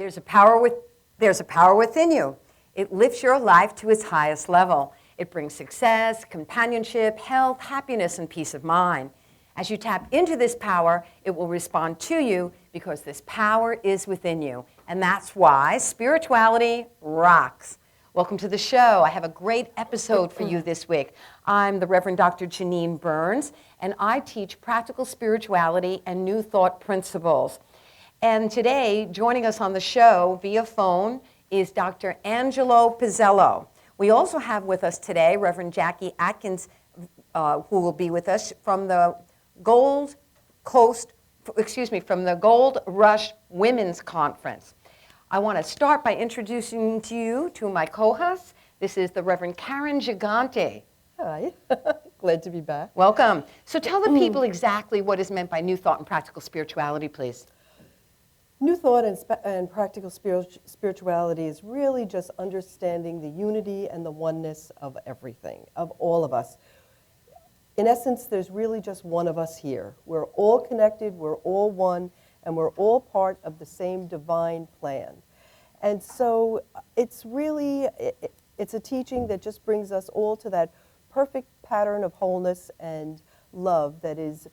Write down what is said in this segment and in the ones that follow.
There's a power within you. It lifts your life to its highest level. It brings success, companionship, health, happiness, and peace of mind. As you tap into this power, it will respond to you because this power is within you. And that's why spirituality rocks. Welcome to the show. I have a great episode for you this week. I'm the Reverend Dr.Janine Burns, and I teach practical spirituality and new thought principles. And today, joining us on the show via phone is Dr. Angelo Pizzello. We also have with us today Reverend Jackie Atkins, who will be with us from the Gold Rush Women's Conference. I want to start by introducing to you to my co-hosts. This is the Reverend Karen Gigante. Hi, glad to be back. Welcome. So tell the people exactly what is meant by New Thought and Practical Spirituality, please. New Thought and Practical Spirituality is really just understanding the unity and the oneness of everything, of all of us. In essence, there's really just one of us here. We're all connected, we're all one, and we're all part of the same divine plan. And so it's really, it's a teaching that just brings us all to that perfect pattern of wholeness and love that is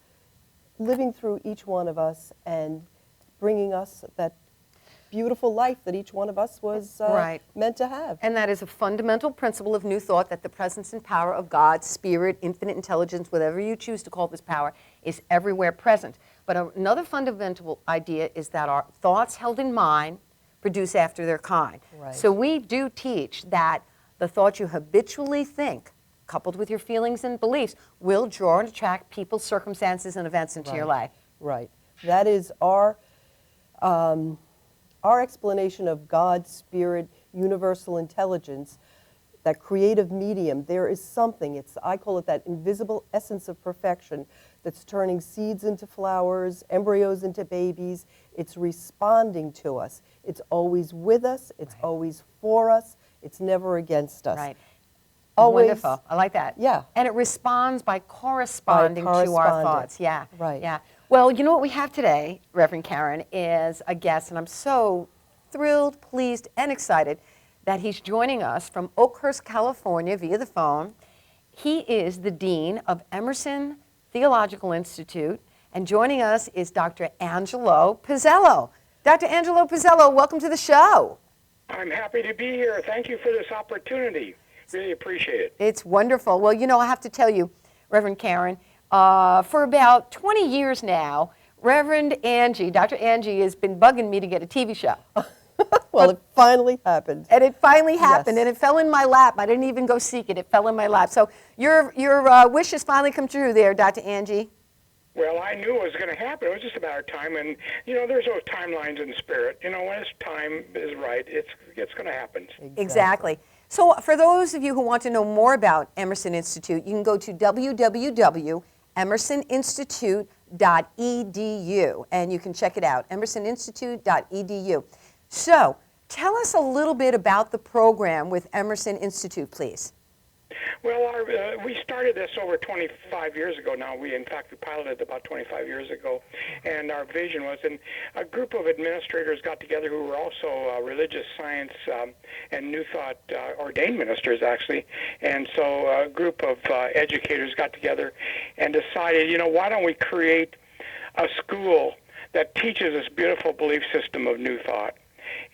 living through each one of us and bringing us that beautiful life that each one of us was meant to have. And that is a fundamental principle of New Thought, that the presence and power of God, Spirit, infinite intelligence, whatever you choose to call this power, is everywhere present. But another fundamental idea is that our thoughts held in mind produce after their kind. Right. So we do teach that the thoughts you habitually think, coupled with your feelings and beliefs, will draw and attract people, circumstances, and events into your life. Right. That is our explanation of God's Spirit, universal intelligence, that creative medium. There is something, I call it that invisible essence of perfection that's turning seeds into flowers, embryos into babies. It's responding to us. It's always with us. It's always for us. It's never against us. Right. Always. Wonderful. I like that. Yeah. And it responds by corresponding to our thoughts. Yeah. Right. Yeah. Well, you know what we have today, Reverend Karen, is a guest, and I'm so thrilled, pleased, and excited that he's joining us from Oakhurst, California via the phone. He is the Dean of Emerson Theological Institute, and joining us is Dr. Angelo Pizzello. Dr. Angelo Pizzello, welcome to the show. I'm happy to be here. Thank you for this opportunity. Really appreciate it. It's wonderful. Well, you know, I have to tell you, Reverend Karen, for about 20 years now, Reverend Angie, Dr. Angie, has been bugging me to get a TV show. Well, it finally happened. And it finally happened, Yes. and it fell in my lap. I didn't even go seek it. It fell in my lap. So your wish has finally come true there, Dr. Angie. Well, I knew it was going to happen. It was just a matter of time. And, you know, there's those timelines in the spirit. You know, when its time is right, it's going to happen. Exactly. So for those of you who want to know more about Emerson Institute, you can go to www.emersoninstitute.edu, and you can check it out, emersoninstitute.edu. So tell us a little bit about the program with Emerson Institute, please. Well, we started this over 25 years ago now. In fact, we piloted about 25 years ago. And our vision was, and a group of administrators got together who were also religious science and New Thought ordained ministers, actually. And so a group of educators got together and decided, you know, why don't we create a school that teaches this beautiful belief system of New Thought?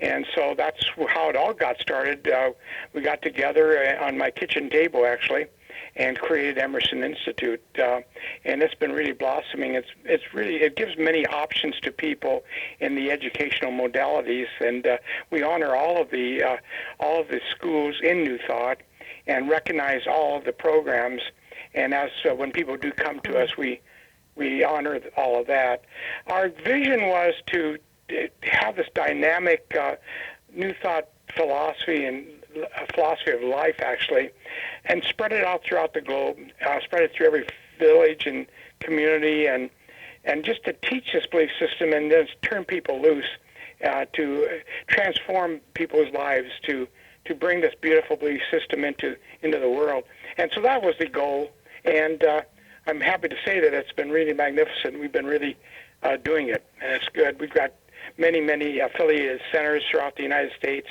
And so that's how it all got started. We got together on my kitchen table, actually, and created Emerson Institute. And it's been really blossoming. It gives many options to people in the educational modalities, and we honor all of the schools in New Thought and recognize all of the programs. And as when people do come to us, we honor all of that. Our vision was to have this dynamic New Thought philosophy and philosophy of life, actually, and spread it out throughout the globe, spread it through every village and community, and just to teach this belief system and then turn people loose, to transform people's lives, to bring this beautiful belief system into the world. And so that was the goal, and I'm happy to say that it's been really magnificent. We've been really doing it, and it's good. We've got many affiliated centers throughout the United States.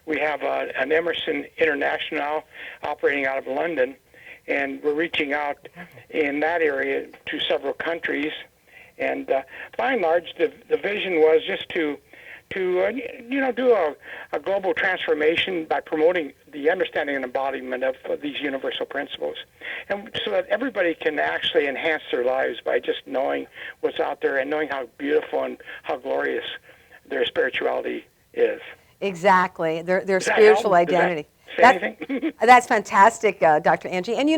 We have an Emerson International operating out of London, and we're reaching out in that area to several countries. And by and large, the vision was just to do a global transformation by promoting the understanding and embodiment of these universal principles, and so that everybody can actually enhance their lives by just knowing what's out there and knowing how beautiful and how glorious their spirituality is. Exactly, their Does that spiritual help? Does that identity. say anything? That's fantastic, Dr. Angie. And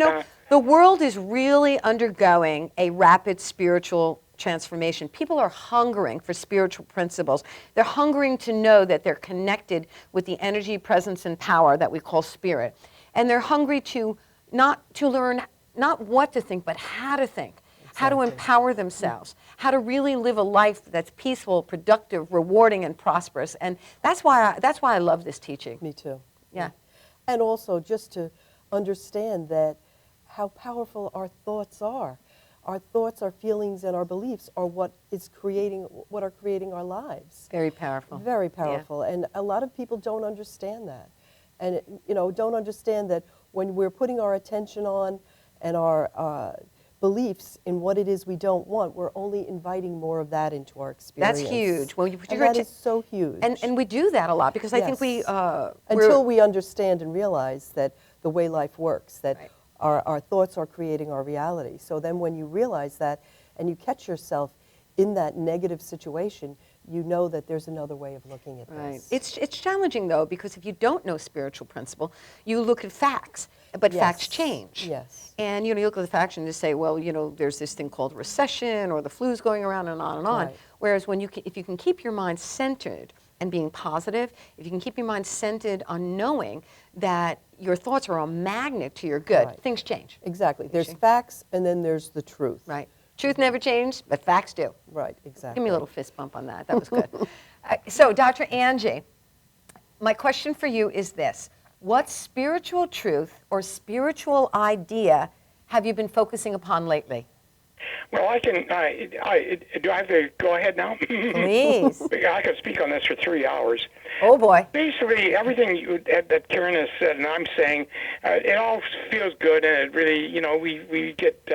the world is really undergoing a rapid spiritual transformation. People are hungering for spiritual principles. They're hungering to know that they're connected with the energy, presence, and power that we call spirit. And they're hungry to learn not what to think, but how to think. How to empower themselves, how to really live a life that's peaceful, productive, rewarding, and prosperous. And that's why I love this teaching. Me too. Yeah. And also just to understand that how powerful our thoughts are. Our thoughts, our feelings, and our beliefs are what are creating our lives. Very powerful. Very powerful. Yeah. And a lot of people don't understand that. And don't understand that when we're putting our attention on and our beliefs in what it is we don't want, we're only inviting more of that into our experience. That's huge. Well, that is so huge. And we do that a lot because I think we... until we understand and realize that the way life works, that right. our thoughts are creating our reality. So then when you realize that and you catch yourself in that negative situation, you know that there's another way of looking at right. this. It's challenging, though, because if you don't know spiritual principle, you look at facts, but yes. facts change. Yes. And, you look at the facts and you say, well, there's this thing called recession or the flu's going around and on and on. Right. Whereas if you can keep your mind centered and being positive, if you can keep your mind centered on knowing that your thoughts are a magnet to your good, right. things change. Exactly. There's facts and then there's the truth. Right. Truth never changed, but facts do. Right, exactly. Give me a little fist bump on that. That was good. So, Dr. Angie, my question for you is this. What spiritual truth or spiritual idea have you been focusing upon lately? Well, I can. do I have to go ahead now? Please. I could speak on this for 3 hours. Oh boy. Basically, everything that Karen has said and I'm saying, it all feels good, and it really, we get,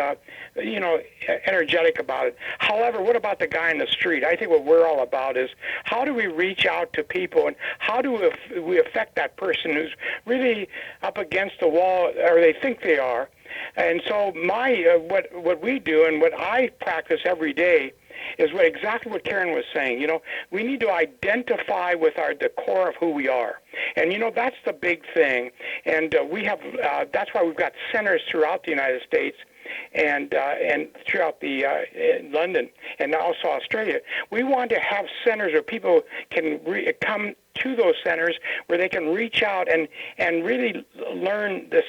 energetic about it. However, what about the guy in the street? I think what we're all about is how do we reach out to people, and how do we affect that person who's really up against the wall, or they think they are. And so what we do and what I practice every day is exactly what Karen was saying. We need to identify with the core of who we are. And, that's the big thing. And we have, that's why we've got centers throughout the United States and throughout London and also Australia. We want to have centers where people can come to those centers where they can reach out and really learn this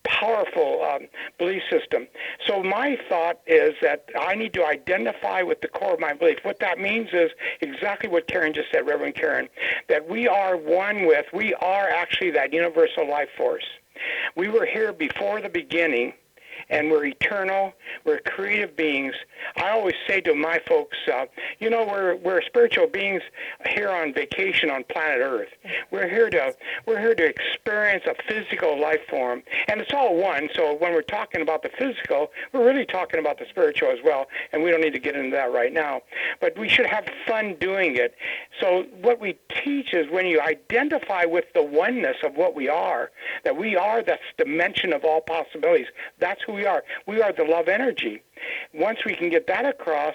powerful belief system. So my thought is that I need to identify with the core of my belief. What that means is exactly what Karen just said, Reverend Karen, that we are we are actually that universal life force. We were here before the beginning, and we're eternal, we're creative beings. I always say to my folks, we're spiritual beings here on vacation on planet Earth. We're here to experience a physical life form, and it's all one. So when we're talking about the physical, we're really talking about the spiritual as well, and we don't need to get into that right now. But we should have fun doing it. So what we teach is when you identify with the oneness of what we are, that we are this dimension of all possibilities. That's who we are. We are the love energy. Once we can get that across,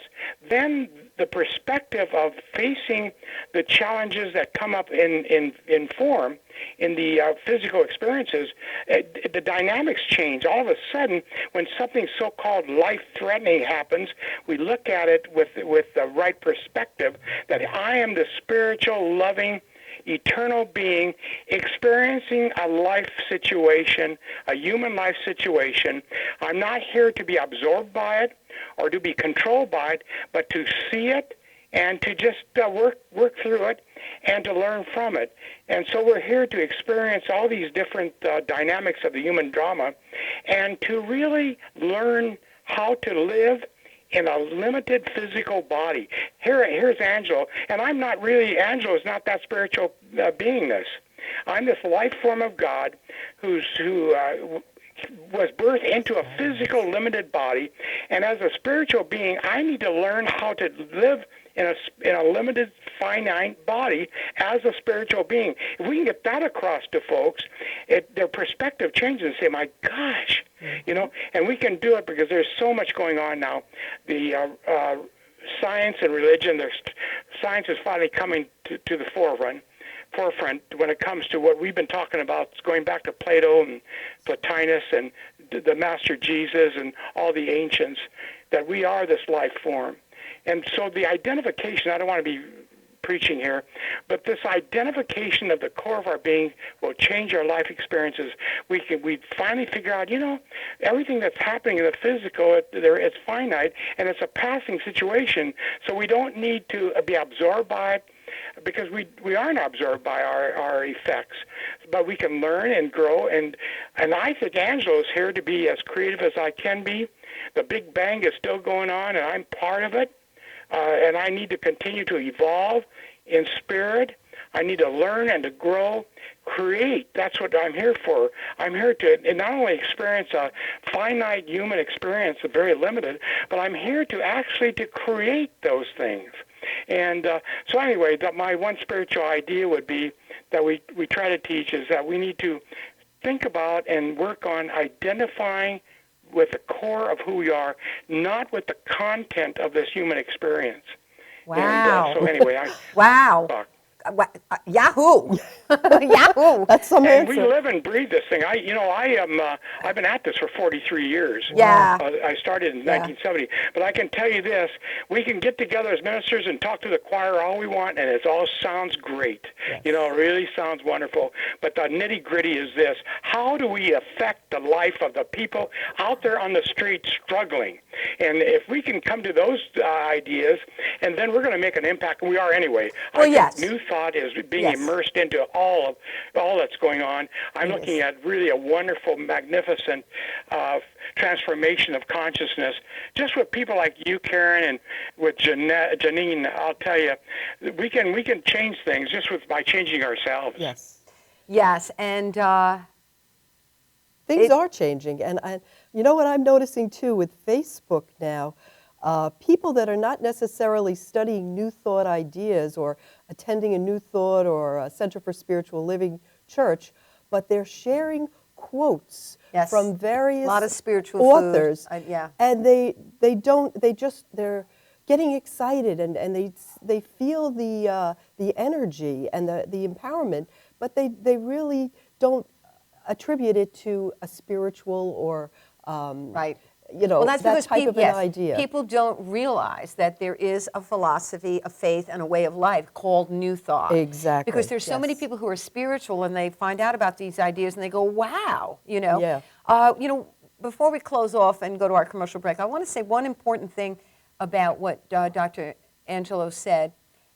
then the perspective of facing the challenges that come up in form, in the physical experiences, the dynamics change. All of a sudden, when something so-called life-threatening happens, we look at it with the right perspective, that I am the spiritual, loving, eternal being experiencing a life situation, a human life situation. I'm not here to be absorbed by it or to be controlled by it, but to see it and to just work through it and to learn from it. And so we're here to experience all these different dynamics of the human drama and to really learn how to live in a limited physical body. Here's Angelo, and I'm not really, Angelo is not that spiritual beingness. I'm this life form of God who was birthed into a physical, limited body, and as a spiritual being, I need to learn how to live in a limited, finite body as a spiritual being. If we can get that across to folks, their perspective changes and say, my gosh, and we can do it because there's so much going on now. The science and religion, science is finally coming to the forefront when it comes to what we've been talking about, going back to Plato and Plotinus and the Master Jesus and all the ancients, that we are this life form. And so the identification, I don't want to be preaching here, but this identification of the core of our being will change our life experiences. We finally figure out, everything that's happening in the physical, it's finite, and it's a passing situation, so we don't need to be absorbed by it, because we aren't absorbed by our effects, but we can learn and grow, and I think Angelo is here to be as creative as I can be. The Big Bang is still going on, and I'm part of it, and I need to continue to evolve in spirit. I need to learn and to grow, create. That's what I'm here for. I'm here to not only experience a finite human experience, very limited, but I'm here to actually to create those things. And so anyway, my one spiritual idea would be that we try to teach is that we need to think about and work on identifying with the core of who we are, not with the content of this human experience. Wow. And so anyway, wow. Yahoo! Yahoo! That's some and answer. we live and breathe this thing. I've been at this for 43 years. Yeah. I started in 1970. But I can tell you this, we can get together as ministers and talk to the choir all we want, and it all sounds great. Yes. It really sounds wonderful. But the nitty-gritty is this. How do we affect the life of the people out there on the street struggling? And if we can come to those ideas, and then we're going to make an impact, and we are anyway. Well, I think new thought is being Yes. immersed into all that's going on. I'm looking at really a wonderful, magnificent transformation of consciousness, just with people like you, Karen, and with Janine. I'll tell you, we can change things just by changing ourselves. Yes. Yes, and Things are changing. And you know what I'm noticing, too, with Facebook now? People that are not necessarily studying New Thought ideas or attending a New Thought or a Center for Spiritual Living church, but they're sharing quotes from various a lot of spiritual authors. Food. And they're getting excited and they feel the energy and the empowerment, but they really don't attribute it to a spiritual or right. Well, that's because type of an idea. People don't realize that there is a philosophy, a faith, and a way of life called New Thought. Exactly. Because there's so many people who are spiritual and they find out about these ideas and they go, wow, Yeah. Before we close off and go to our commercial break, I want to say one important thing about what Dr. Angelo said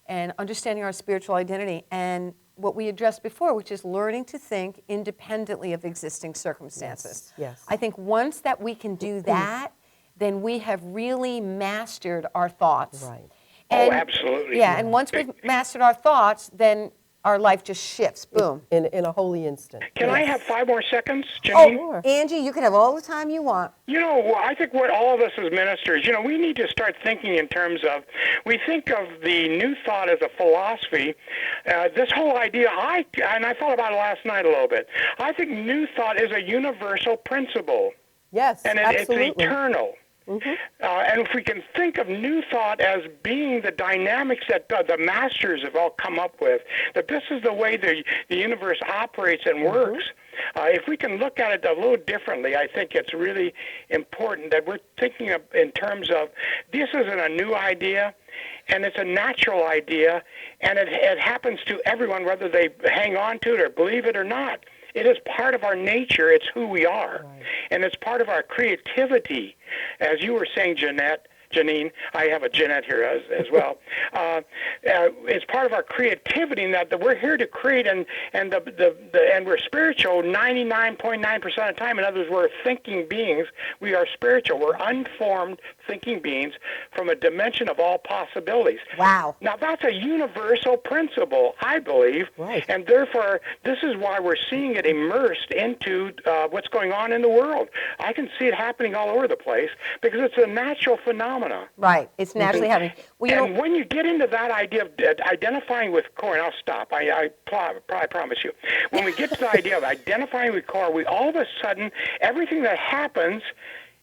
and understanding our spiritual identity and what we addressed before, which is learning to think independently of existing circumstances. Yes. I think once that we can do that, then we have really mastered our thoughts. Right. And, absolutely. Yeah, and once we've mastered our thoughts, then our life just shifts. Boom. In a holy instant. Can I have 5 more seconds, Janine? Sure. Angie, you can have all the time you want. I think what all of us as ministers, we need to start thinking in terms of, we think of the New Thought as a philosophy. This whole idea, I thought about it last night a little bit. I think New Thought is a universal principle. Yes, and absolutely. It's eternal. Mm-hmm. And if we can think of New Thought as being the dynamics that the masters have all come up with, that this is the way the universe operates and works, if we can look at it a little differently, I think it's really important that we're thinking of in terms of this isn't a new idea, and it's a natural idea, and it happens to everyone, whether they hang on to it or believe it or not. It is part of our nature. It's who we are. Right. And it's part of our creativity. As you were saying, Jeanette, Janine. I have a Jeanette here as well. It's part of our creativity in that we're here to create, and we're spiritual 99.9% of the time. In other words, we're thinking beings. We are spiritual. We're unformed thinking beings from a dimension of all possibilities. Wow. Now, that's a universal principle, I believe, Right. and therefore, this is why we're seeing it immersed into what's going on in the world. I can see it happening all over the place because it's a natural phenomena. Right. It's naturally happening. Well, you And know, when you get into that idea of identifying with core, and I'll stop, I promise you. When we get to the idea of identifying with core, we all of a sudden, everything that happens,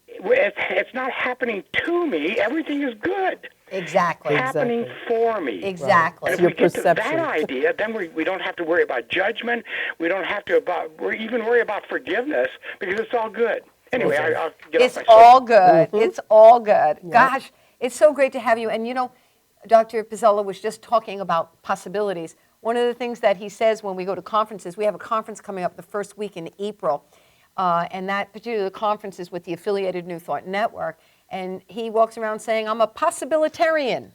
it's not happening to me. Everything is good. exactly. Happening for me. Exactly. And if Your we get perception. to that idea, then we don't have to worry about judgment. We don't have to even worry about forgiveness because it's all good. Anyway, I'll get It's off my all good. It's all good. Gosh, it's so great to have you. And you know, Dr. Pizzella was just talking about possibilities. One of the things that he says when we go to conferences, we have a conference coming up the first week in April, and that particular conference is with the Affiliated New Thought Network. And he walks around saying, I'm a possibilitarian.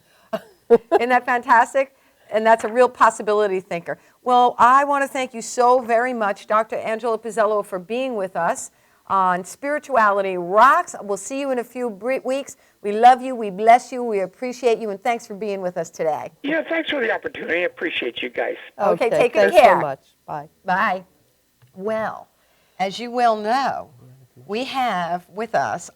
Isn't that fantastic? And that's a real possibility thinker. Well, I want to thank you so very much, Dr. Angela Pizzella, for being with us on Spirituality Rocks. We'll see you in a few weeks. We love you, we bless you, we appreciate you, and thanks for being with us today. Yeah, thanks for the opportunity. I appreciate you guys. Okay, take good thanks care. so much. Bye. Bye. Well, as you well know, we have with us,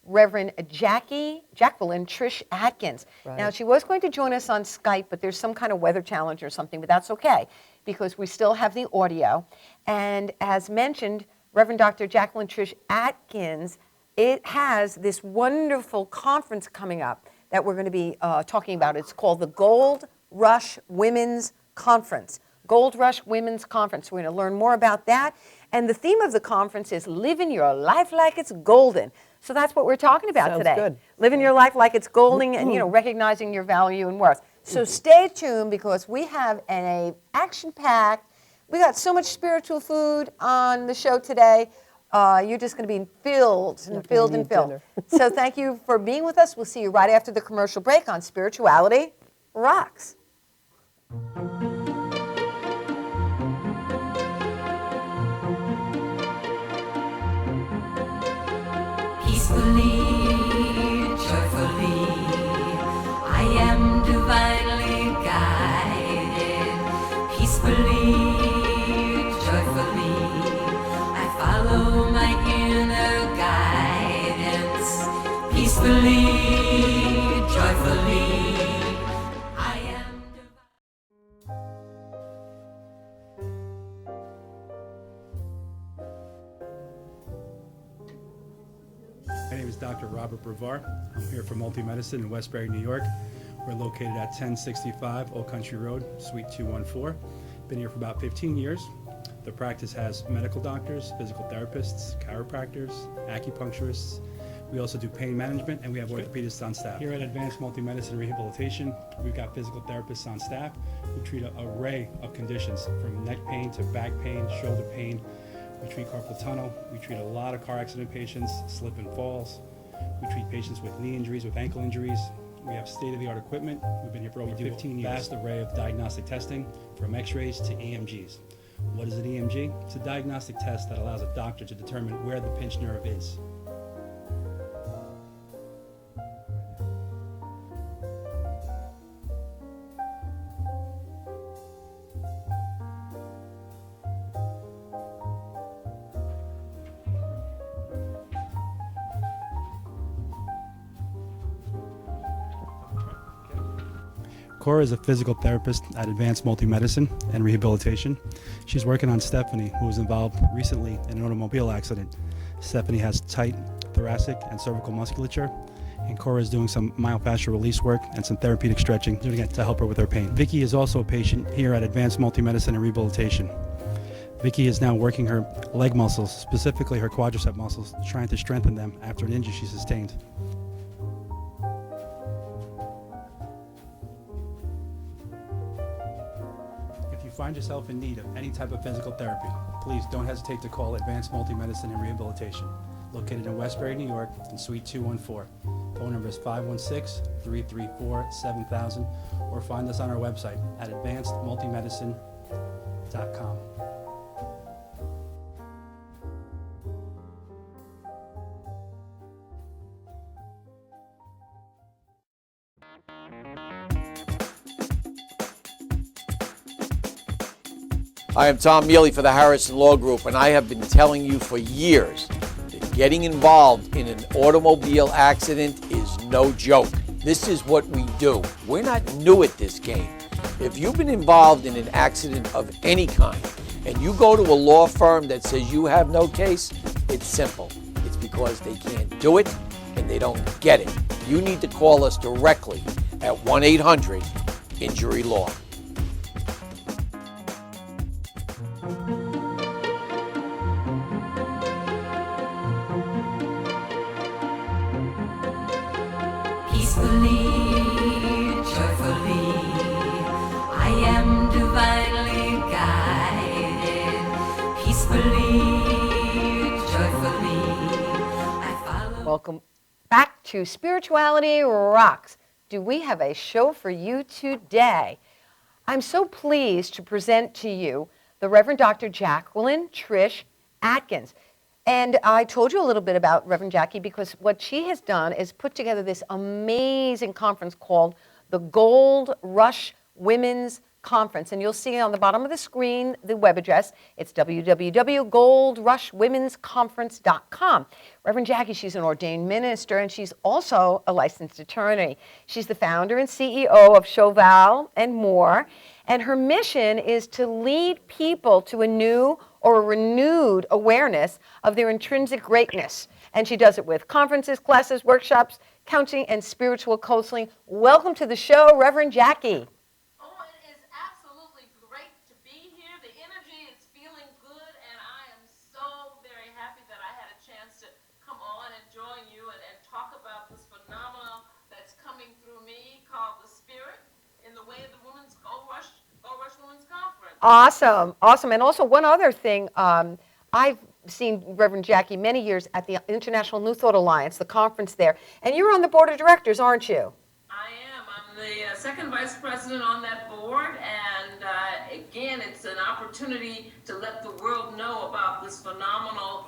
Reverend Jacqueline Trishe Atkins. Right. Now, she was going to join us on Skype, but there's some kind of weather challenge or something, but that's okay because we still have the audio. And as mentioned, Reverend Dr. Jacqueline Trishe Atkins, it has this wonderful conference coming up that we're going to be talking about. It's called the Gold Rush Women's Conference. Gold Rush Women's Conference. We're going to learn more about that. And the theme of the conference is living your life like it's golden. So that's what we're talking about Sounds today. good. Living your life like it's golden and, you know, recognizing your value and worth. So stay tuned because we have an action-packed, we got so much spiritual food on the show today. You're just going to be filled and filled and filled. dinner. So thank you for being with us. We'll see you right after the commercial break on Spirituality Rocks. Peacefully, joyfully, I am divinely guided. Peacefully, joyfully, I follow my inner guidance. Peacefully, joyfully, I am divine. My name is Dr. Robert Brevard. I'm here for Multi-Medicine in Westbury, New York. We're located at 1065 Old Country Road, Suite 214. Been here for about 15 years. The practice has medical doctors, physical therapists, chiropractors, acupuncturists. We also do pain management, and we have orthopedists on staff. Here at Advanced Multi-Medicine Rehabilitation, we've got physical therapists on staff who treat an array of conditions, from neck pain to back pain, shoulder pain. We treat carpal tunnel. We treat a lot of car accident patients, slip and falls. We treat patients with knee injuries, with ankle injuries. We have state-of-the-art equipment. We've been here for over 15 years. Vast array of diagnostic testing, from x-rays to EMGs. What is an EMG? It's a diagnostic test that allows a doctor to determine where the pinched nerve is. Cora is a physical therapist at Advanced Multi-Medicine and Rehabilitation. She's working on Stephanie, who was involved recently in an automobile accident. Stephanie has tight thoracic and cervical musculature, and Cora is doing some myofascial release work and some therapeutic stretching, doing it to help her with her pain. Vicky is also a patient here at Advanced Multi-Medicine and Rehabilitation. Vicky is now working her leg muscles, specifically her quadricep muscles, trying to strengthen them after an injury she sustained. If you find yourself in need of any type of physical therapy, please don't hesitate to call Advanced Multi-Medicine and Rehabilitation. located in Westbury, New York, in Suite 214. Phone number is 516-334-7000, or find us on our website at advancedmultimedicine.com. I am Tom Mealy for the Harrison Law Group, and I have been telling you for years that getting involved in an automobile accident is no joke. This is what we do. We're not new at this game. If you've been involved in an accident of any kind and you go to a law firm that says you have no case, it's simple. It's because they can't do it and they don't get it. You need to call us directly at 1-800-INJURY-LAW. Peacefully, joyfully, I am divinely guided. Peacefully, joyfully, I follow. Welcome back to Spirituality Rocks. Do we have a show for you today? I'm so pleased to present to you the Reverend Dr. Jacqueline Trishe Atkins. And I told you a little bit about Reverend Jackie because what she has done is put together this amazing conference called the Gold Rush Women's Conference. And you'll see on the bottom of the screen the web address. It's www.goldrushwomensconference.com. Reverend Jackie, she's an ordained minister, and she's also a licensed attorney. She's the founder and CEO of Chauvel and more. And her mission is to lead people to a new or a renewed awareness of their intrinsic greatness. And she does it with conferences, classes, workshops, counseling, and spiritual counseling. Welcome to the show, Reverend Jackie. Oh, it is absolutely great to be here. The energy is feeling good, and I am so very happy that I had a chance to come on and join you and talk about this phenomenon that's coming through me called the Spirit in the way of the Women's Gold Rush Women's Conference. Awesome, awesome. And also one other thing, I've seen Reverend Jackie many years at the International New Thought Alliance, the conference there, and you're on the board of directors, aren't you? I am. I'm the second vice president on that board, and again, it's an opportunity to let the world know about this phenomenal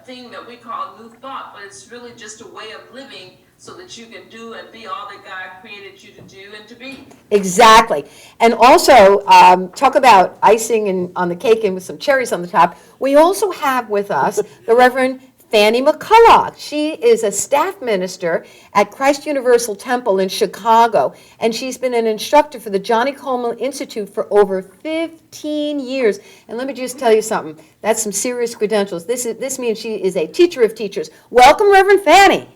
thing that we call New Thought, but it's really just a way of living so that you can do and be all that God created you to do and to be. Exactly. And also, talk about icing on the cake and with some cherries on the top. We also have with us the Reverend Fannie McCullough. She is a staff minister at Christ Universal Temple in Chicago, and she's been an instructor for the Johnny Coleman Institute for over 15 years. And let me just tell you something. That's some serious credentials. This means she is a teacher of teachers. Welcome, Reverend Fannie.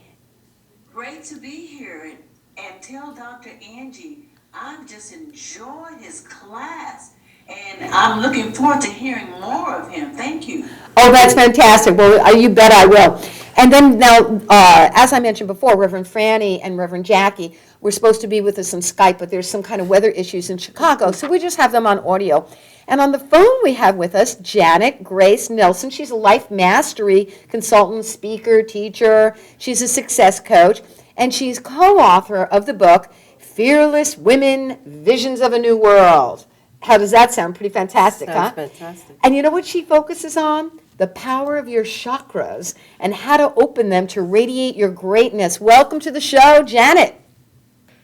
Great to be here, and tell Dr. Angie I've just enjoyed his class, and I'm looking forward to hearing more of him. Thank you. Oh, that's fantastic. Well, you bet I will. And then now, as I mentioned before, Reverend Fannie and Reverend Jackie were supposed to be with us on Skype, but there's some kind of weather issues in Chicago, so we just have them on audio. And on the phone we have with us Janet Grace Nelson. She's a life mastery consultant, speaker, teacher. She's a success coach, and she's co-author of the book, Fearless Women, Visions of a New World. How does that sound? Pretty fantastic, huh? Sounds fantastic. And you know what she focuses on? The power of your chakras and how to open them to radiate your greatness. Welcome to the show, Janet.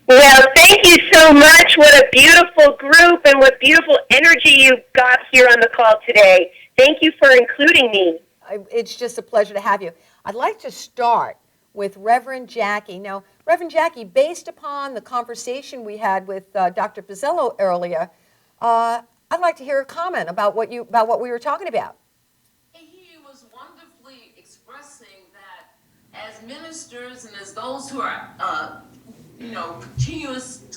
Well, thank you so much. What a beautiful group and what beautiful energy you've got here on the call today. Thank you for including me. It's just a pleasure to have you. I'd like to start with Reverend Jackie. Now, Reverend Jackie, based upon the conversation we had with Dr. Pizzello earlier, I'd like to hear a comment about what we were talking about. He was wonderfully expressing that as ministers and as those who are,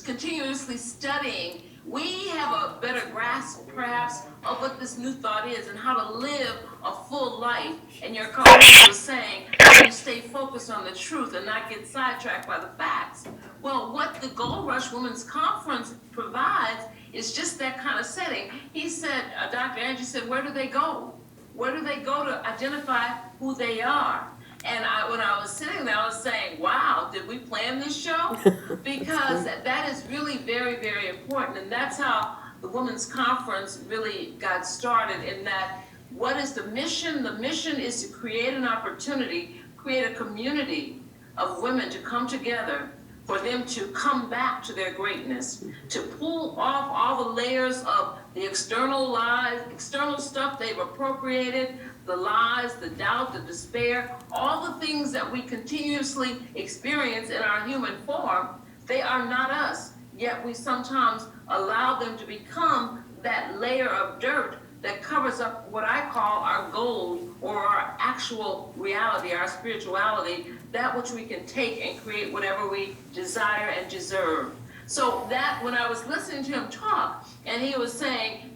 continuously studying, we have a better grasp, perhaps, of what this new thought is and how to live a full life. And your colleague was saying, how you stay focused on the truth and not get sidetracked by the facts. Well, what the Gold Rush Women's Conference provides is just that kind of setting. He said, Dr. Angie said, where do they go? Where do they go to identify who they are? And when I was sitting there, I was saying, wow, did we plan this show? Because that is really very, very important. And that's how the Women's Conference really got started, in that, what is the mission? The mission is to create an opportunity, create a community of women to come together, for them to come back to their greatness, to pull off all the layers of the external lies, external stuff they've appropriated, the lies, the doubt, the despair, all the things that we continuously experience in our human form. They are not us, yet we sometimes allow them to become that layer of dirt that covers up what I call our gold, or our actual reality, our spirituality, that which we can take and create whatever we desire and deserve. So that, when I was listening to him talk, and he was saying,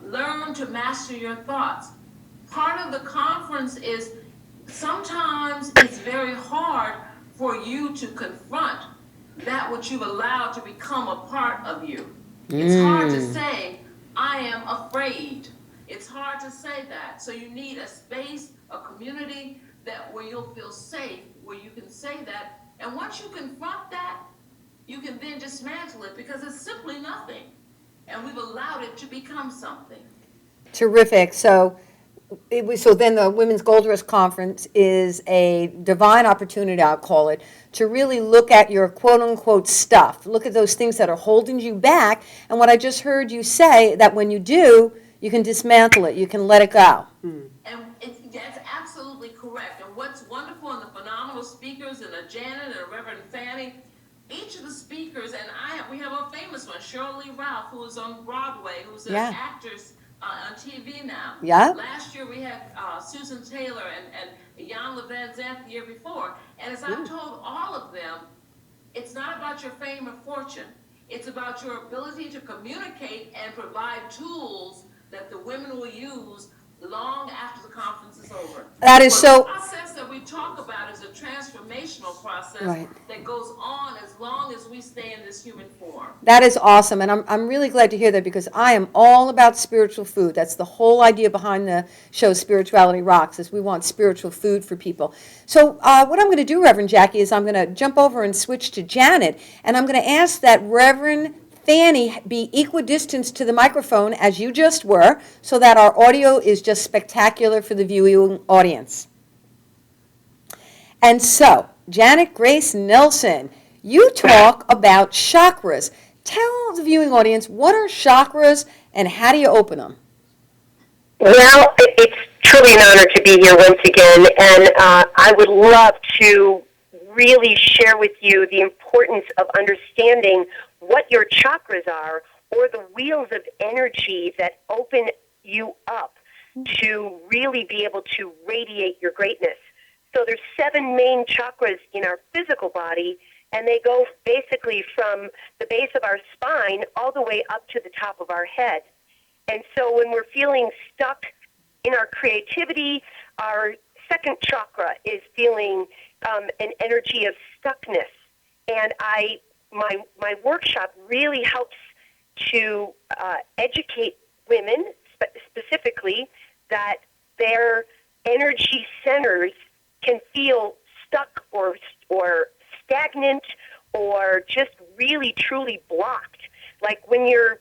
learn to master your thoughts. Part of the conference is, sometimes it's very hard for you to confront that which you've allowed to become a part of you. It's hard to say, I am afraid. It's hard to say that. So you need a space, a community where you'll feel safe, where you can say that. And once you confront that, you can then dismantle it, because it's simply nothing. And we've allowed it to become something. Terrific. So then the Women's Gold Rush Conference is a divine opportunity, I'll call it, to really look at your quote-unquote stuff. Look at those things that are holding you back. And what I just heard you say, that when you do, you can dismantle it, you can let it go. And that's absolutely correct. And what's wonderful in the phenomenal speakers, and a Janet and a Reverend Fanny, each of the speakers, and we have a famous one, Shirley Ralph, who is on Broadway, who's an actress on TV now. Yeah. Last year we had Susan Taylor and Jan Levan Zandt the year before. And as I've told all of them, it's not about your fame or fortune. It's about your ability to communicate and provide tools that the women will use long after the conference is over. That is so. The process that we talk about is a transformational process that goes on as long as we stay in this human form. That is awesome, and I'm really glad to hear that, because I am all about spiritual food. That's the whole idea behind the show Spirituality Rocks, is we want spiritual food for people. So what I'm going to do, Reverend Jackie, is I'm going to jump over and switch to Janet, and I'm going to ask that Reverend Fanny be equidistant to the microphone, as you just were, so that our audio is just spectacular for the viewing audience. And so, Janet Grace Nelson, you talk about chakras. Tell the viewing audience, what are chakras and how do you open them? Well, it's truly an honor to be here once again, and I would love to really share with you the importance of understanding what your chakras are, or the wheels of energy that open you up to really be able to radiate your greatness. So there's 7 main chakras in our physical body, and they go basically from the base of our spine all the way up to the top of our head. And so when we're feeling stuck in our creativity, our second chakra is feeling an energy of stuckness. And my workshop really helps to educate women specifically that their energy centers can feel stuck or stagnant, or just really truly blocked. Like when you're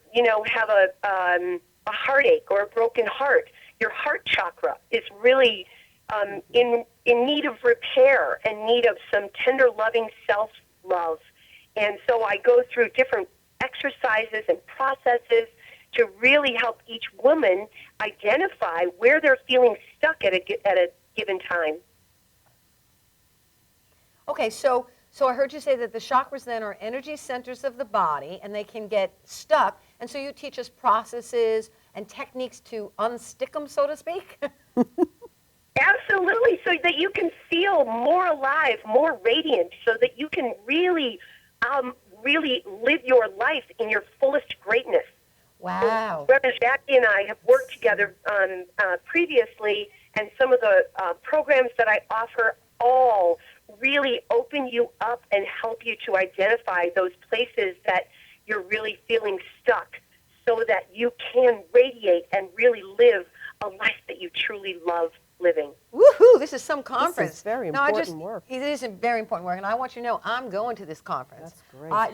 have a heartache or a broken heart, your heart chakra is really in need of repair and need of some tender, loving self-love. And so I go through different exercises and processes to really help each woman identify where they're feeling stuck at a given time. Okay, so I heard you say that the chakras then are energy centers of the body, and they can get stuck. And so you teach us processes and techniques to unstick them, so to speak? Absolutely, so that you can feel more alive, more radiant, so that you can really live your life in your fullest greatness. Wow. Reverend Jackie and I have worked together previously, and some of the programs that I offer all really open you up and help you to identify those places that you're really feeling stuck, so that you can radiate and really live a life that you truly love living. Woohoo! This is some conference. This is very No, important work. It is very important work, and I want you to know I'm going to this conference. That's great. Can I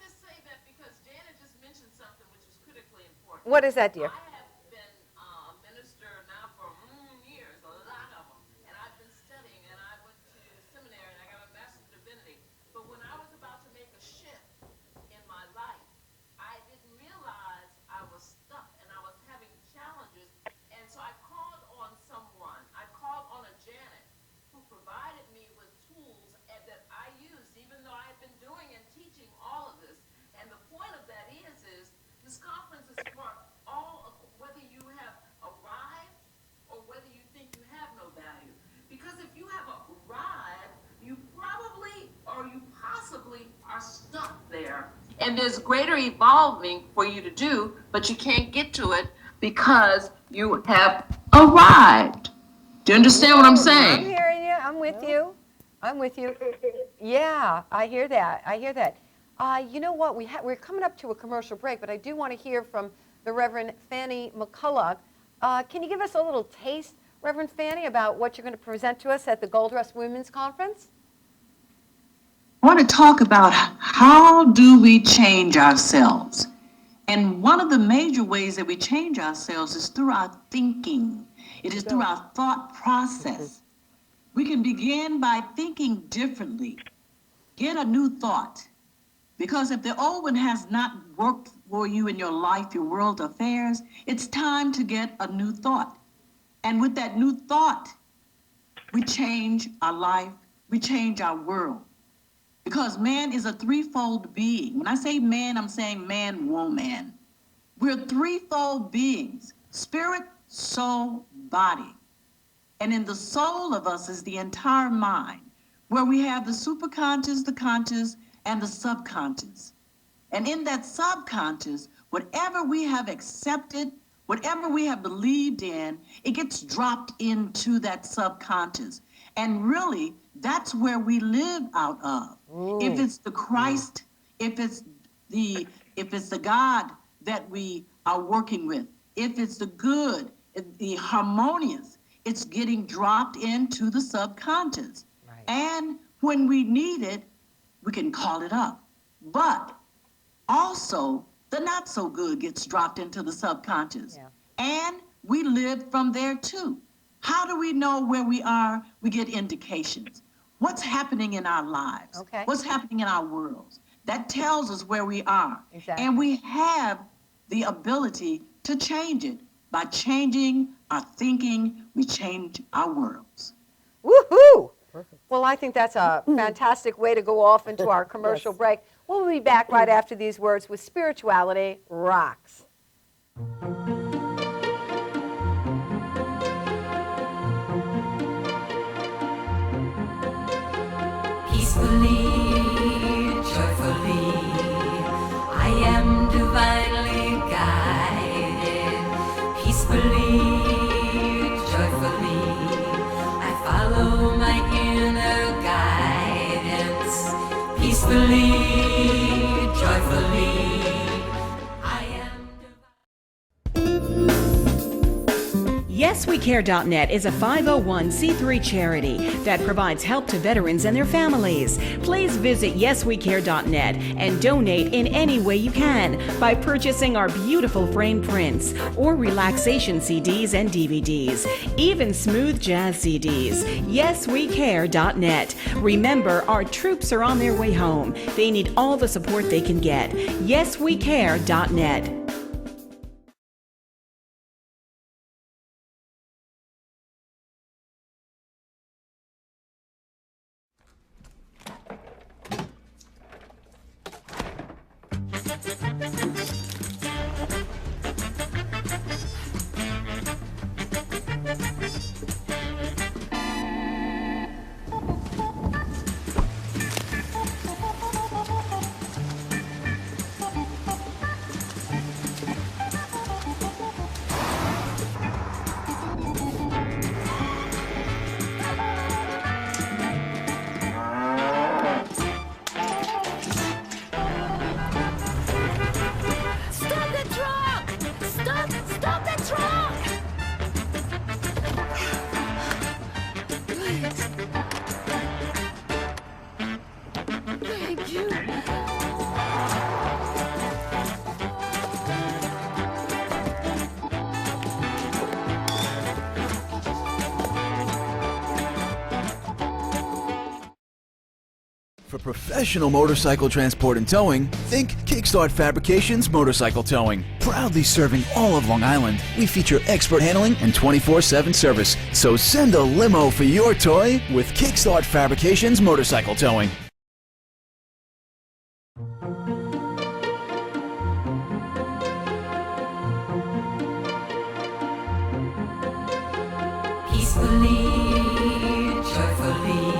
just say that because Janet just mentioned something which is critically important. What is that, dear? I have been a minister now for years, a lot of them, and I've been studying, and I went to seminary, and I got a Master's of Divinity. But when I was about to make a shift in my life, I didn't realize I was stuck, and I was having challenges, and so I called on someone. I called on a Janet who provided me with tools that I used, even though I had been doing and teaching all of this. And the point of that is this conference is for all of, whether you have arrived or whether you think you have no value. Because if you have arrived, you probably or you possibly are stuck there. And there's greater evolving for you to do, but you can't get to it because you have arrived. Do you understand what I'm saying? I'm hearing you. I'm with you. I'm with you. Yeah, I hear that. I hear that. You know what? We're coming up to a commercial break, but I do want to hear from the Reverend Fanny McCullough. Can you give us a little taste, Reverend Fanny, about what you're going to present to us at the Gold Rush Women's Conference? I want to talk about how do we change ourselves. And one of the major ways that we change ourselves is through our thinking. It is through our thought process. We can begin by thinking differently. Get a new thought. Because if the old one has not worked for you in your life, your world affairs, it's time to get a new thought. And with that new thought, we change our life, we change our world. Because man is a threefold being. When I say man, I'm saying man, woman. We're threefold beings: spirit, soul, body. And in the soul of us is the entire mind, where we have the superconscious, the conscious, and the subconscious. And in that subconscious, whatever we have accepted, whatever we have believed in, it gets dropped into that subconscious. And really, that's where we live out of. If it's the Christ, if it's the God that we are working with, if it's the good, the harmonious, it's getting dropped into the subconscious. Right. And when we need it, we can call it up. But also, the not so good gets dropped into the subconscious. Yeah. And we live from there too. How do we know where we are? We get indications. What's happening in our lives? Okay. What's happening in our worlds? That tells us where we are. Exactly. And we have the ability to change it. By changing our thinking, we change our worlds. Woohoo! Perfect. Well, I think that's a fantastic way to go off into our commercial break. We'll be back right after these words with Spirituality Rocks. Peacefully, joyfully, I am divinely guided. Peacefully, joyfully, I follow my inner guidance. Peacefully, joyfully, I am YesWeCare.net is a 501c3 charity that provides help to veterans and their families. Please visit YesWeCare.net and donate in any way you can by purchasing our beautiful framed prints or relaxation CDs and DVDs, even smooth jazz CDs. YesWeCare.net. Remember, our troops are on their way home. They need all the support they can get. YesWeCare.net. Thank you. For professional motorcycle transport and towing, think Kickstart Fabrications Motorcycle Towing. Proudly serving all of Long Island, we feature expert handling and 24/7 service. So send a limo for your toy with Kickstart Fabrications Motorcycle Towing. Peacefully, joyfully,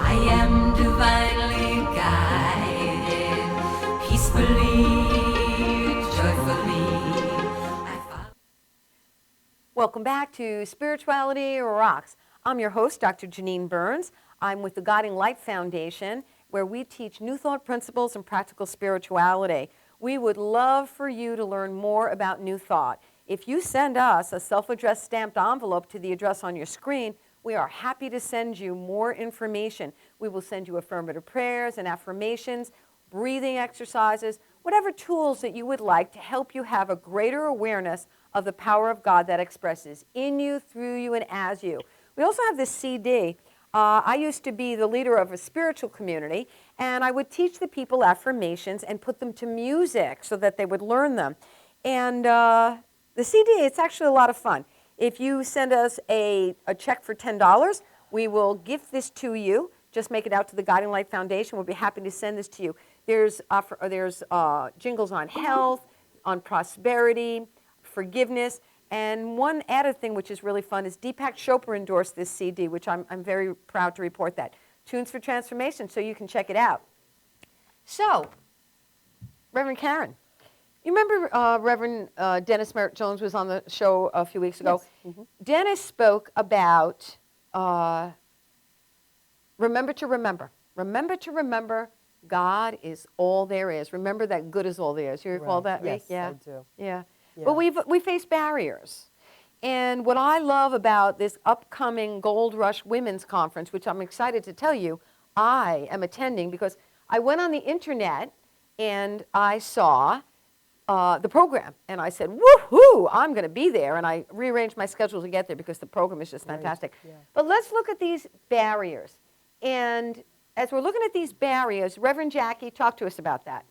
I am divinely guided. Peacefully, joyfully, I follow. Welcome back to Spirituality Rocks. I'm your host, Dr. Janine Burns. I'm with the Guiding Light Foundation, where we teach new thought principles and practical spirituality. We would love for you to learn more about New Thought. If you send us a self-addressed stamped envelope to the address on your screen, we are happy to send you more information. We will send you affirmative prayers and affirmations, breathing exercises, whatever tools that you would like to help you have a greater awareness of the power of God that expresses in you, through you, and as you. We also have this CD. I used to be the leader of a spiritual community, and I would teach the people affirmations and put them to music so that they would learn them. And the CD, it's actually a lot of fun. If you send us a check for $10, we will gift this to you. Just make it out to the Guiding Light Foundation. We'll be happy to send this to you. There's jingles on health, on prosperity, forgiveness, and one added thing which is really fun is Deepak Chopra endorsed this CD, which I'm very proud to report that. Tunes for Transformation, so you can check it out. So, Reverend Karen, you remember Reverend Dennis Merritt Jones was on the show a few weeks ago? Yes. Mm-hmm. Dennis spoke about remember to remember. Remember to remember God is all there is. Remember that good is all there is. You recall that week? Yes, Yeah. I do. Yeah. Yeah. But we face barriers. And what I love about this upcoming Gold Rush Women's Conference, which I'm excited to tell you, I am attending because I went on the internet and I saw the program. And I said, woohoo, I'm going to be there. And I rearranged my schedule to get there because the program is just fantastic. Yeah. But let's look at these barriers. And as we're looking at these barriers, Reverend Jackie, talk to us about that.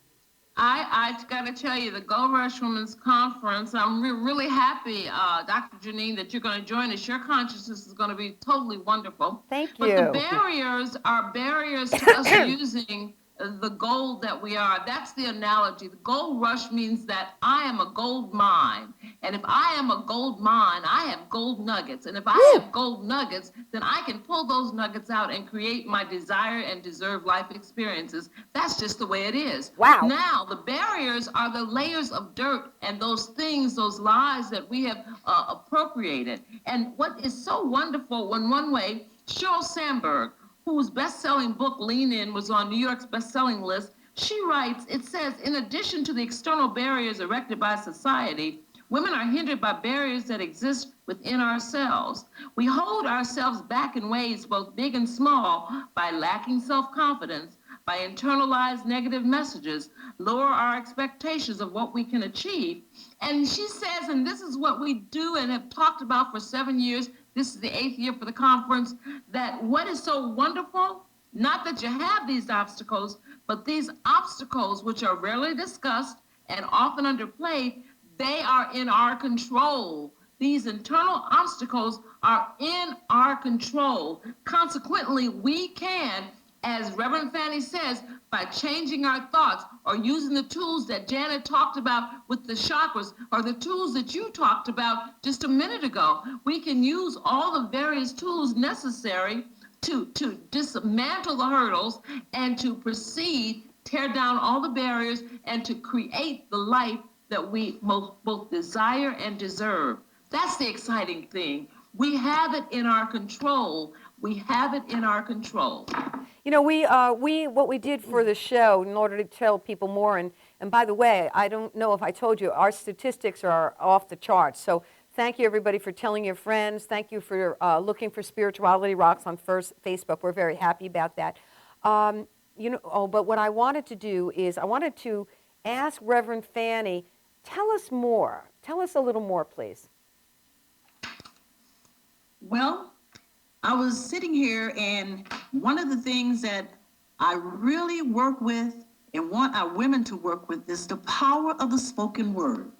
I got to tell you, the Gold Rush Women's Conference, I'm really happy, Dr. Janine, that you're going to join us. Your consciousness is going to be totally wonderful. Thank But you. the barriers are barriers to us using the gold that we are. That's the analogy. The gold rush means that I am a gold mine. And if I am a gold mine, I have gold nuggets. And if I have gold nuggets, then I can pull those nuggets out and create my desired and deserved life experiences. That's just the way it is. Wow. Now, the barriers are the layers of dirt and those things, those lies that we have appropriated. And what is so wonderful, when one way, Sheryl Sandberg, whose best-selling book, Lean In, was on New York's best-selling list, she writes, it says, in addition to the external barriers erected by society, women are hindered by barriers that exist within ourselves. We hold ourselves back in ways both big and small by lacking self-confidence, by internalized negative messages, lower our expectations of what we can achieve. And she says, and this is what we do and have talked about for 7 years, this is the 8th year for the conference, that what is so wonderful, not that you have these obstacles, but these obstacles, which are rarely discussed and often underplayed, they are in our control. These internal obstacles are in our control. Consequently, we can, as Reverend Fanny says, by changing our thoughts or using the tools that Janet talked about with the chakras or the tools that you talked about just a minute ago, we can use all the various tools necessary to dismantle the hurdles and to proceed, tear down all the barriers, and to create the life that we both desire and deserve. That's the exciting thing. We have it in our control. We have it in our control. You know, what we did for the show in order to tell people more, and by the way, I don't know if I told you, our statistics are off the charts. So Thank you, everybody, for telling your friends. Thank you for looking for Spirituality Rocks on Facebook. We're very happy about that. But what I wanted to do is I wanted to ask Reverend Fanny, tell us more. Tell us a little more, please. Well, I was sitting here, and one of the things that I really work with and want our women to work with is the power of the spoken word.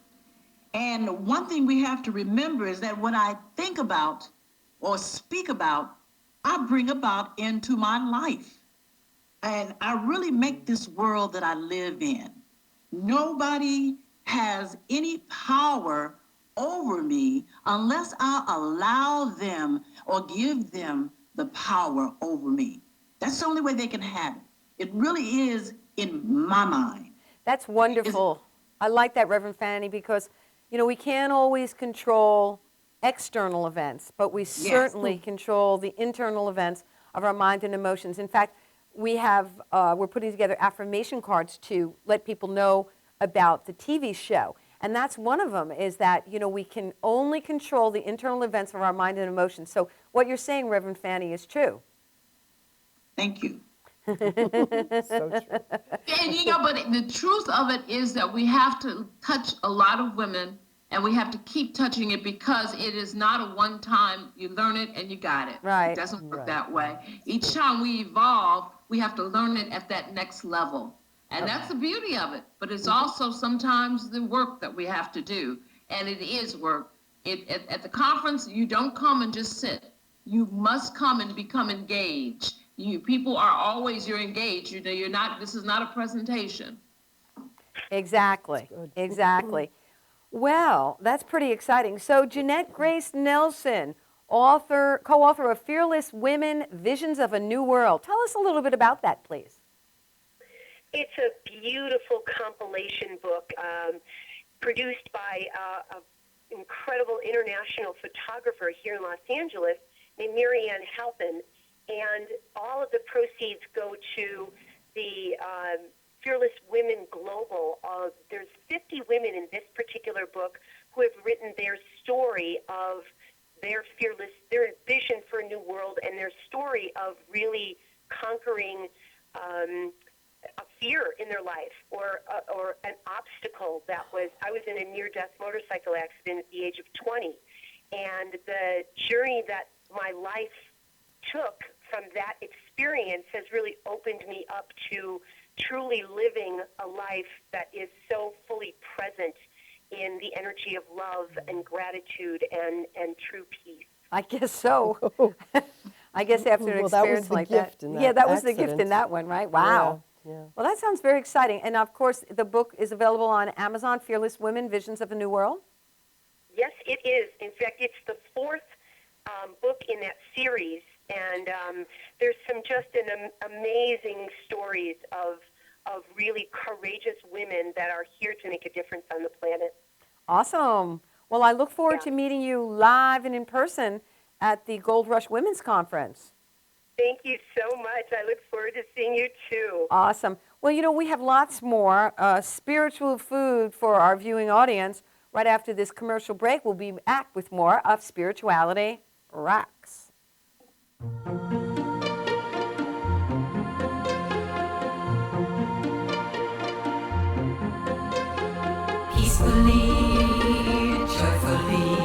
And one thing we have to remember is that what I think about or speak about, I bring about into my life. And I really make this world that I live in. Nobody has any power over me unless I allow them or give them the power over me. That's the only way they can have it. It really is in my mind. That's wonderful. I like that, Reverend Fanny, because, we can't always control external events, but we certainly control the internal events of our mind and emotions. In fact, we're putting together affirmation cards to let people know about the TV show. And that's one of them, is that, we can only control the internal events of our mind and emotions. So what you're saying, Reverend Fanny, is true. Thank you. So true. And but the truth of it is that we have to touch a lot of women, and we have to keep touching it, because it is not a one-time, you learn it and you got it. Right. It doesn't work that way. Each time we evolve, we have to learn it at that next level. And that's the beauty of it. But it's also sometimes the work that we have to do. And it is work. At the conference, you don't come and just sit. You must come and become engaged. People are always, you're engaged. You're not, this is not a presentation. Exactly. Exactly. Well, that's pretty exciting. So Jeanette Grace Nelson, co-author of Fearless Women, Visions of a New World. Tell us a little bit about that, please. It's a beautiful compilation book produced by an incredible international photographer here in Los Angeles named Marianne Halpin, and all of the proceeds go to the Fearless Women Global. There's 50 women in this particular book who have written their story of their vision for a new world, and their story of really conquering a fear in their life or an obstacle that was. I was in a near-death motorcycle accident at the age of 20, and the journey that my life took from that experience has really opened me up to truly living a life that is so fully present in the energy of love and gratitude and true peace. I guess so. I guess after an experience like that. Yeah, that was the gift in that one, right? Wow. Yeah. Well, that sounds very exciting. And of course, the book is available on Amazon, Fearless Women, Visions of a New World. Yes, it is. In fact, it's the fourth book in that series. And there's some just amazing stories of really courageous women that are here to make a difference on the planet. Awesome. Well, I look forward to meeting you live and in person at the Gold Rush Women's Conference. Thank you so much. I look forward to seeing you too. Awesome. Well, we have lots more spiritual food for our viewing audience. Right after this commercial break, we'll be back with more of Spirituality Rocks. Peacefully, joyfully,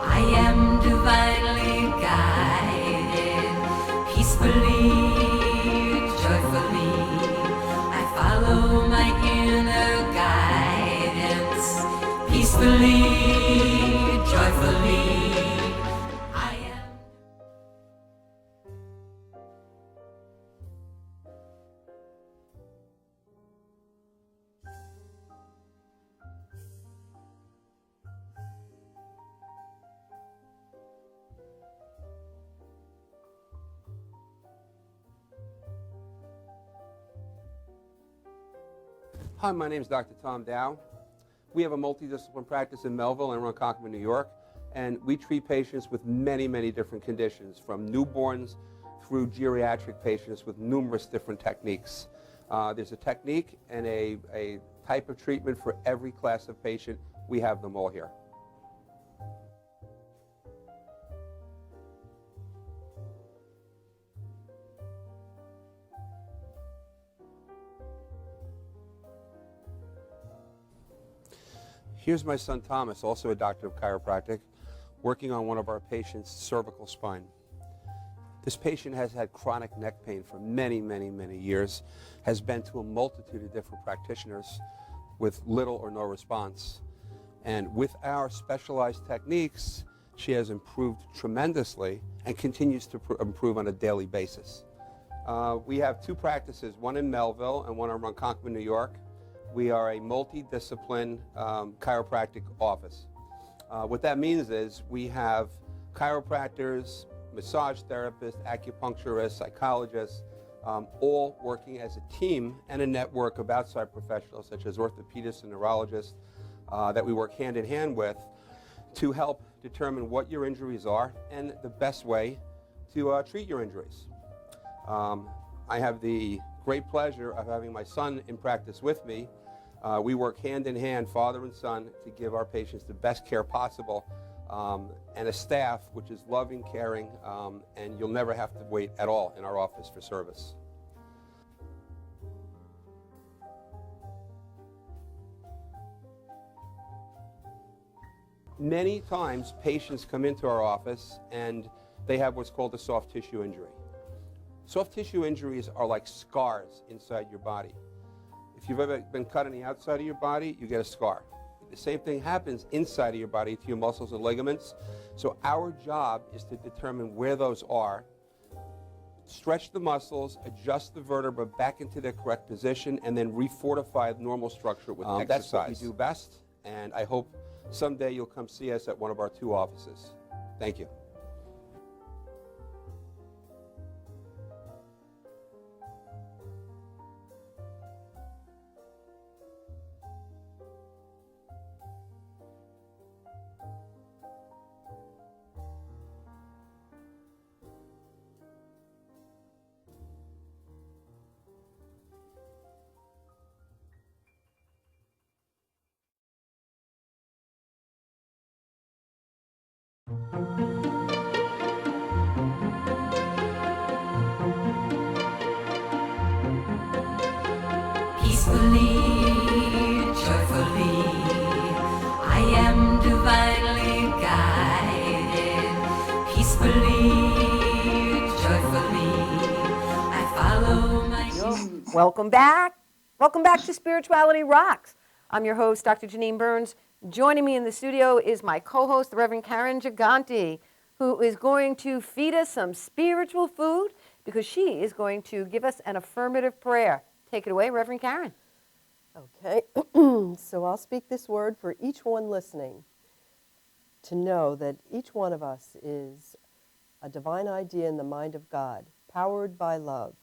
I am divinely guided. Peacefully, joyfully, I follow my inner guidance. Peacefully, joyfully, I am. Hi, my name is Dr. Tom Dow. We have a multidisciplinary practice in Melville and Ronkonkoma, New York, and we treat patients with many, many different conditions, from newborns through geriatric patients with numerous different techniques. There's a technique and a type of treatment for every class of patient. We have them all here. Here's my son Thomas, also a doctor of chiropractic, working on one of our patients' cervical spine. This patient has had chronic neck pain for many, many, many years, has been to a multitude of different practitioners with little or no response. And with our specialized techniques, she has improved tremendously and continues to improve on a daily basis. We have two practices, one in Melville and one in Ronkonkoma, New York. We are a multidiscipline chiropractic office. What that means is we have chiropractors, massage therapists, acupuncturists, psychologists, all working as a team and a network of outside professionals such as orthopedists and neurologists that we work hand in hand with to help determine what your injuries are and the best way to treat your injuries. I have the great pleasure of having my son in practice with me. We work hand in hand, father and son, to give our patients the best care possible, and a staff which is loving, caring, and you'll never have to wait at all in our office for service. Many times patients come into our office and they have what's called a soft tissue injury. Soft tissue injuries are like scars inside your body. If you've ever been cut on the outside of your body, you get a scar. The same thing happens inside of your body to your muscles and ligaments. So our job is to determine where those are, stretch the muscles, adjust the vertebra back into their correct position, and then refortify the normal structure with exercise. That's what we do best, and I hope someday you'll come see us at one of our two offices. Thank you. Peacefully, joyfully, I am divinely guided. Peacefully, joyfully, I follow my... Welcome back. Welcome back to Spirituality Rocks. I'm your host, Dr. Janine Burns. Joining me in the studio is my co-host, the Reverend Karen Giganti, who is going to feed us some spiritual food because she is going to give us an affirmative prayer. Take it away, Reverend Karen. Okay, so I'll speak this word for each one listening to know that each one of us is a divine idea in the mind of God, powered by love.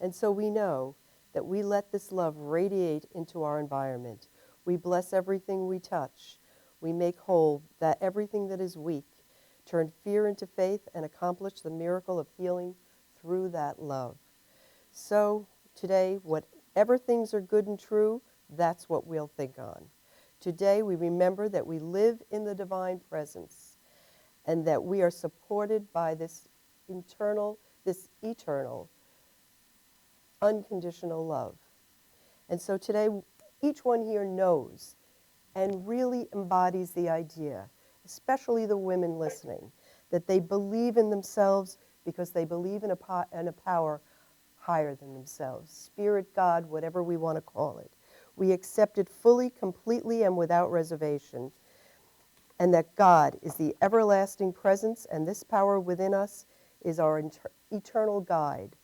And so we know that we let this love radiate into our environment. We bless everything we touch. We make whole that everything that is weak, turn fear into faith, and accomplish the miracle of healing through that love. So today, whatever things are good and true, that's what we'll think on. Today, we remember that we live in the divine presence and that we are supported by this eternal, unconditional love. And so today, each one here knows and really embodies the idea, especially the women listening, that they believe in themselves because they believe in a power higher than themselves, spirit, God, whatever we want to call it. We accept it fully, completely, and without reservation, and that God is the everlasting presence, and this power within us is our eternal guide.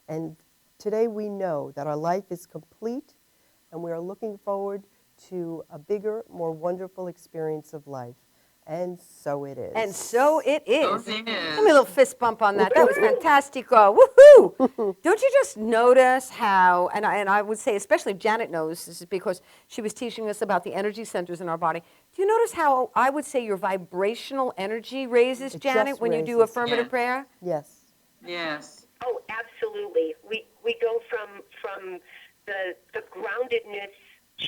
And today we know that our life is complete, and we are looking forward to a bigger, more wonderful experience of life. And so it is. And so it is. So it is. Give me a little fist bump on that. That was fantastico. Woohoo! Don't you just notice how, and I would say especially Janet knows, this is because she was teaching us about the energy centers in our body. Do you notice how I would say your vibrational energy raises, Janet, when you do affirmative prayer? Yes. Yes. Oh, absolutely. We go from the groundedness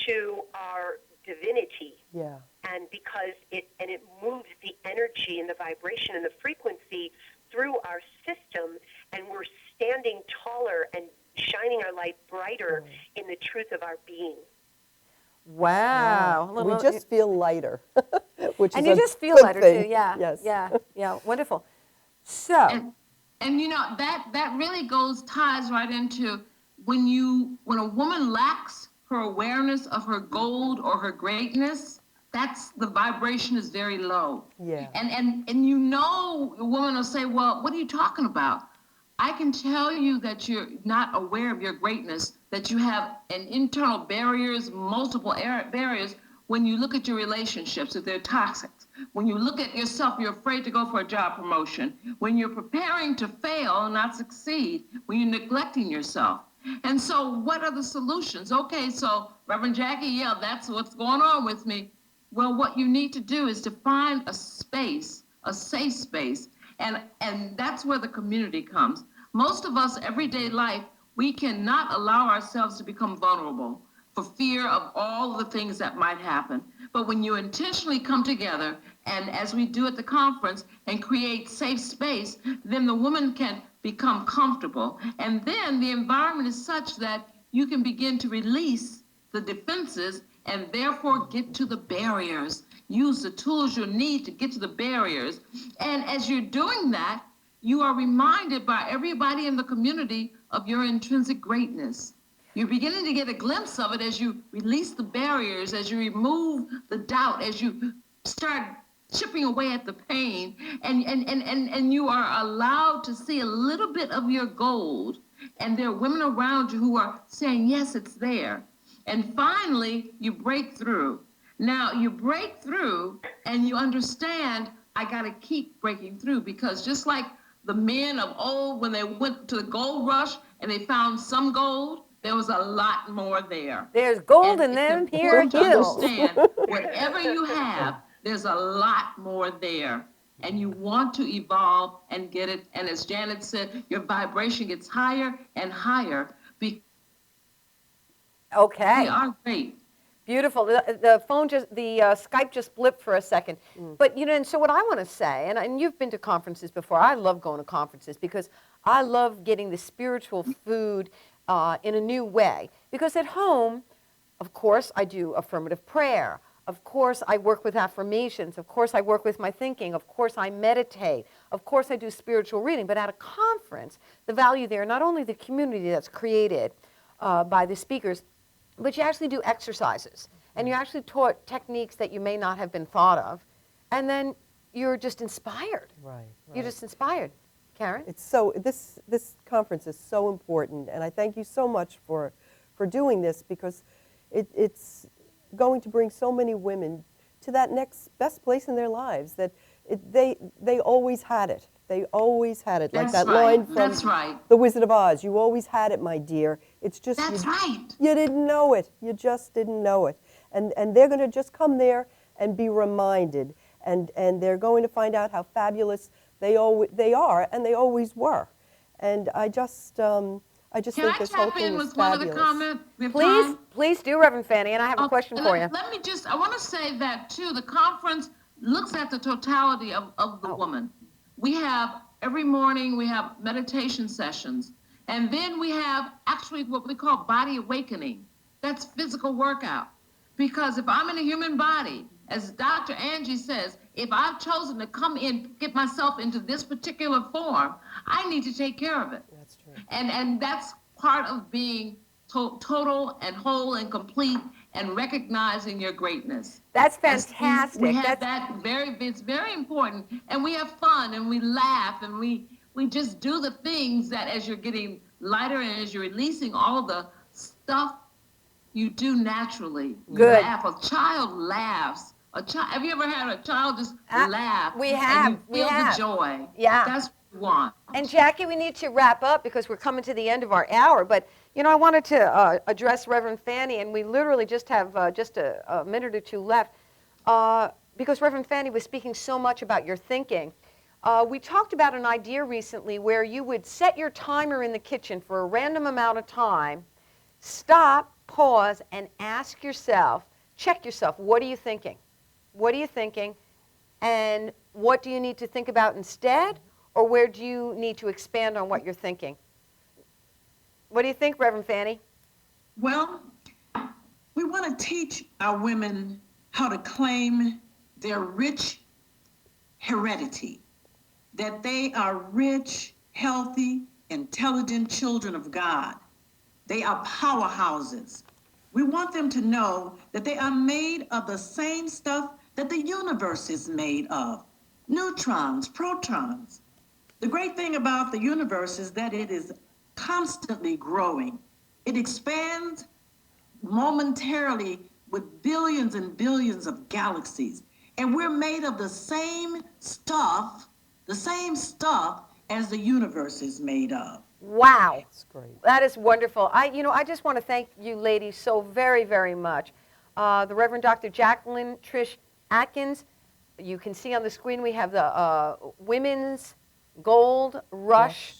to our divinity. Yeah. And because it moves the energy and the vibration and the frequency through our system, and we're standing taller and shining our light brighter in the truth of our being. Wow. We just feel lighter, which and is you a just feel good lighter thing. too. Yeah. Yes. Yeah. Wonderful. So. And you know that really ties right into when a woman lacks her awareness of her gold or her greatness, that's the vibration is very low. Yeah. And you know, a woman will say, well, what are you talking about? I can tell you that you're not aware of your greatness, that you have internal barriers, multiple barriers when you look at your relationships, if they're toxic. When you look at yourself, you're afraid to go for a job promotion. When you're preparing to fail and not succeed, when you're neglecting yourself. And so what are the solutions? Okay, so Reverend Jackie, yeah, that's what's going on with me. Well, what you need to do is to find a space, a safe space, and that's where the community comes. Most of us, everyday life, we cannot allow ourselves to become vulnerable for fear of all the things that might happen. But when you intentionally come together, and as we do at the conference, and create safe space, then the woman can become comfortable. And then the environment is such that you can begin to release the defenses and therefore get to the barriers. Use the tools you need to get to the barriers. And as you're doing that, you are reminded by everybody in the community of your intrinsic greatness. You're beginning to get a glimpse of it as you release the barriers, as you remove the doubt, as you start chipping away at the pain, and you are allowed to see a little bit of your gold. And there are women around you who are saying, yes, it's there. And finally, you break through. Now, you break through and you understand, I got to keep breaking through, because just like the men of old, when they went to the gold rush and they found some gold, there was a lot more there. There's gold in them here hills. Understand, whatever you have, there's a lot more there. And you want to evolve and get it. And as Janet said, your vibration gets higher and higher. Okay. We are great. Beautiful. The phone Skype just blipped for a second. But, and so what I want to say, and you've been to conferences before, I love going to conferences because I love getting the spiritual food in a new way. Because at home, of course, I do affirmative prayer. Of course, I work with affirmations. Of course, I work with my thinking. Of course, I meditate. Of course, I do spiritual reading. But at a conference, the value there, not only the community that's created by the speakers, but you actually do exercises. And you're actually taught techniques that you may not have been thought of. And then you're just inspired. Right. You're just inspired. Karen? It's so, this conference is so important, and I thank you so much for doing this, because it's going to bring so many women to that next best place in their lives, that they always had it. They always had it. Like that line from The Wizard of Oz, you always had it, my dear. It's just, you didn't know it. You just didn't know it. And they're going to just come there and be reminded, and they're going to find out how fabulous they are, and they always were. And I just think this whole thing is fabulous. One of the comments? Please do, Reverend Fanny, and I have a question for you. I want to say that too, the conference looks at the totality of the woman. We have, every morning we have meditation sessions, and then we have actually what we call body awakening. That's physical workout. Because if I'm in a human body, as Dr. Angie says, if I've chosen to come in, get myself into this particular form, I need to take care of it. That's true. And that's part of being total and whole and complete, and recognizing your greatness. That's fantastic. We have it's very important. And we have fun, and we laugh, and we just do the things that as you're getting lighter and as you're releasing all the stuff you do naturally. Good. Laugh. A child laughs. Have you ever had a child just laugh? We have. And you feel the joy. Yeah. That's what we want. And Jackie, we need to wrap up because we're coming to the end of our hour. But, I wanted to address Reverend Fanny, and we literally just have just a minute or two left, because Reverend Fanny was speaking so much about your thinking. We talked about an idea recently where you would set your timer in the kitchen for a random amount of time, stop, pause, and ask yourself, check yourself, what are you thinking? What are you thinking? And what do you need to think about instead? Or where do you need to expand on what you're thinking? What do you think, Reverend Fanny? Well, We want to teach our women how to claim their rich heredity, that they are rich, healthy, intelligent children of God. They are powerhouses. We want them to know that they are made of the same stuff that the universe is made of. Neutrons, protons. The great thing about the universe is that it is constantly growing. It expands momentarily with billions and billions of galaxies. And we're made of the same stuff as the universe is made of. Wow. That's great. That is wonderful. I just want to thank you ladies so very, very much. The Reverend Dr. Jacqueline Trishe Atkins, you can see on the screen we have the Women's Gold Rush,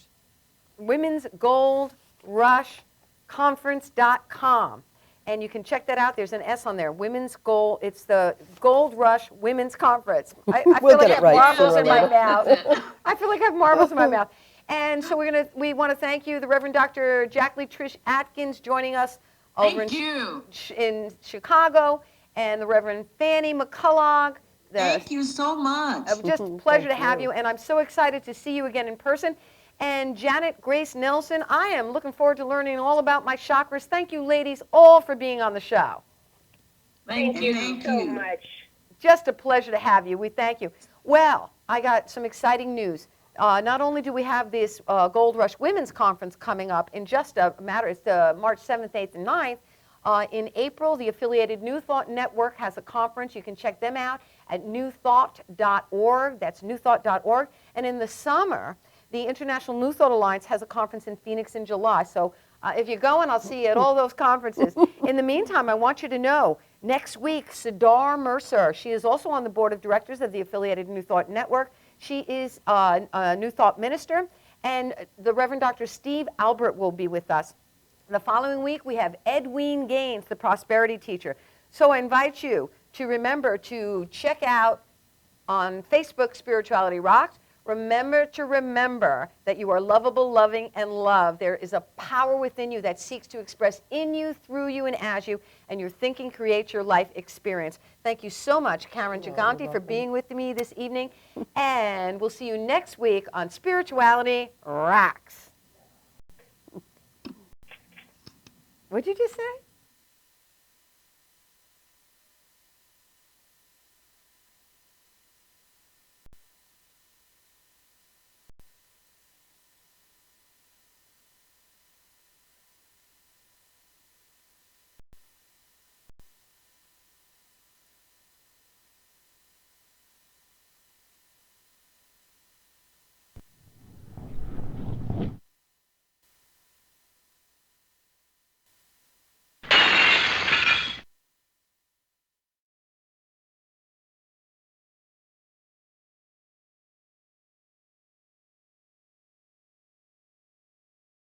Women's Gold Rush Conference.com. And you can check that out. There's an S on there. Women's Gold. It's the Gold Rush Women's Conference. I We'll feel like get I it have right marbles sooner in or my later. mouth. I feel like I have marbles in my mouth. And so we want to thank you, the Reverend Dr. Jacqueline Trishe Atkins, joining us over in Chicago, and the Reverend Fannie McCullough. Thank you so much. Just a pleasure to have you, and I'm so excited to see you again in person. And Janet Grace Nelson, I am looking forward to learning all about my chakras. Thank you, ladies, all for being on the show. Thank you so much. Just a pleasure to have you. We thank you. Well, I got some exciting news. Not only do we have this Gold Rush Women's Conference coming up in just a matter, it's March 7th, 8th, and 9th. In April, the affiliated New Thought Network has a conference. You can check them out at newthought.org. That's newthought.org. And in the summer, the International New Thought Alliance has a conference in Phoenix in July. So if you're going, I'll see you at all those conferences. In the meantime, I want you to know, next week, Sidar Mercer, she is also on the board of directors of the affiliated New Thought Network. She is a New Thought minister, and the Reverend Dr. Steve Albert will be with us. The following week, we have Edwene Gaines, the prosperity teacher. So I invite you to remember to check out on Facebook Spirituality Rocks. Remember that you are lovable, loving, and loved. There is a power within you that seeks to express in you, through you, and as you, and your thinking creates your life experience. Thank you so much, Karen Giganti, for being with me this evening. And we'll see you next week on Spirituality Rocks. What'd you just say?